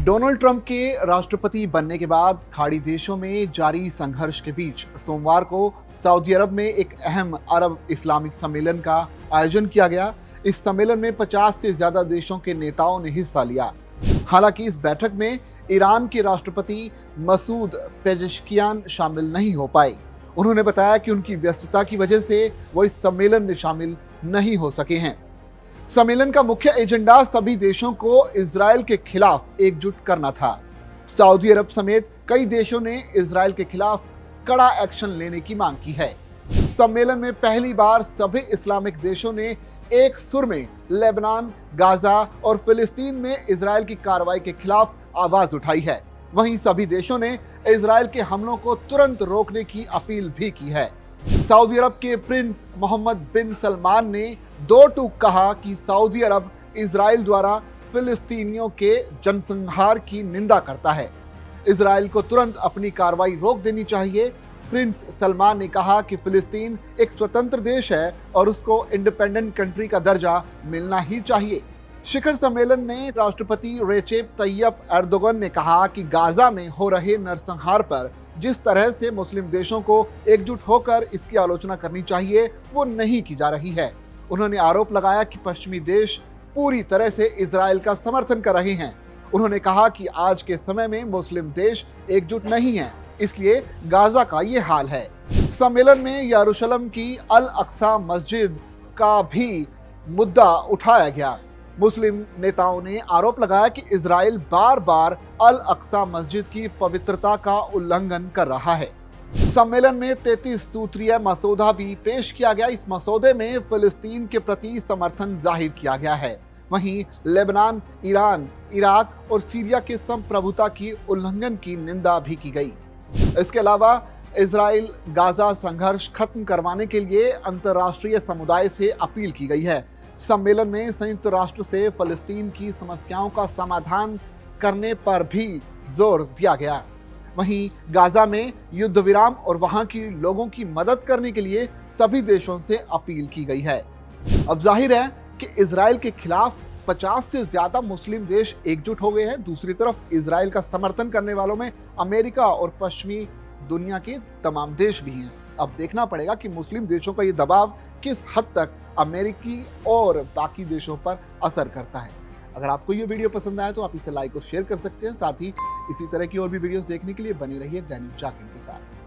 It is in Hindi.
डोनाल्ड ट्रंप के राष्ट्रपति बनने के बाद खाड़ी देशों में जारी संघर्ष के बीच सोमवार को सऊदी अरब में एक अहम अरब इस्लामिक सम्मेलन का आयोजन किया गया। इस सम्मेलन में 50 से ज्यादा देशों के नेताओं ने हिस्सा लिया। हालांकि इस बैठक में ईरान के राष्ट्रपति मसूद पेजेश्कियान शामिल नहीं हो पाए। उन्होंने बताया कि उनकी व्यस्तता की वजह से वो इस सम्मेलन में शामिल नहीं हो सके हैं। सम्मेलन का मुख्य एजेंडा सभी देशों को इजरायल के खिलाफ एकजुट करना था। सऊदी अरब समेत कई देशों ने इजरायल के खिलाफ कड़ा एक्शन लेने की मांग की है। सम्मेलन में पहली बार सभी इस्लामिक देशों ने एक सुर में लेबनान, गाजा और फिलिस्तीन में इजरायल की कार्रवाई के खिलाफ आवाज उठाई है। वहीं सभी देशों ने इजरायल के हमलों को तुरंत रोकने की अपील भी की है। सऊदी अरब के प्रिंस मोहम्मद बिन सलमान ने दो टूक कहा कि सऊदी अरब इजरायल द्वारा फिलिस्तीनियों के जनसंहार की निंदा करता है। इजरायल को तुरंत अपनी कार्रवाई रोक देनी चाहिए। प्रिंस सलमान ने कहा कि फिलिस्तीन एक स्वतंत्र देश है और उसको इंडिपेंडेंट कंट्री का दर्जा मिलना ही चाहिए। शिखर सम्मेलन में राष्ट्रपति रेचेप तैयप एर्दोगन ने कहा कि गाजा में हो रहे नरसंहार पर जिस तरह से मुस्लिम देशों को एकजुट होकर इसकी आलोचना करनी चाहिए वो नहीं की जा रही है। उन्होंने आरोप लगाया कि पश्चिमी देश पूरी तरह से इजरायल का समर्थन कर रहे हैं। उन्होंने कहा कि आज के समय में मुस्लिम देश एकजुट नहीं है, इसलिए गाजा का ये हाल है। सम्मेलन में यरूशलेम की अल अक्सा मस्जिद का भी मुद्दा उठाया गया। मुस्लिम नेताओं ने आरोप लगाया कि इजरायल बार बार अल अक्सा मस्जिद की पवित्रता का उल्लंघन कर रहा है। सम्मेलन में 33 सूत्रीय मसौदा भी पेश किया गया। इस मसौदे में फिलिस्तीन के प्रति समर्थन जाहिर किया गया है। वहीं लेबनान, ईरान, इराक और सीरिया के संप्रभुता की उल्लंघन की निंदा भी की गई। इसके अलावा इजरायल गाजा संघर्ष खत्म करवाने के लिए अंतर्राष्ट्रीय समुदाय से अपील की गई है। सम्मेलन में संयुक्त राष्ट्र से फिलिस्तीन की समस्याओं का समाधान करने पर भी जोर दिया गया। वहीं गाजा में युद्ध विराम और वहां की लोगों की मदद करने के लिए सभी देशों से अपील की गई है। अब जाहिर है कि इजरायल के खिलाफ 50 से ज्यादा मुस्लिम देश एकजुट हो गए हैं। दूसरी तरफ इजरायल का समर्थन करने वालों में अमेरिका और पश्चिमी दुनिया के तमाम देश भी हैं। अब देखना पड़ेगा कि मुस्लिम देशों का ये दबाव किस हद तक अमेरिकी और बाकी देशों पर असर करता है। अगर आपको ये वीडियो पसंद आए तो आप इसे लाइक और शेयर कर सकते हैं। साथ ही इसी तरह की और भी वीडियोस देखने के लिए बने रहिए दैनिक जागरण के साथ।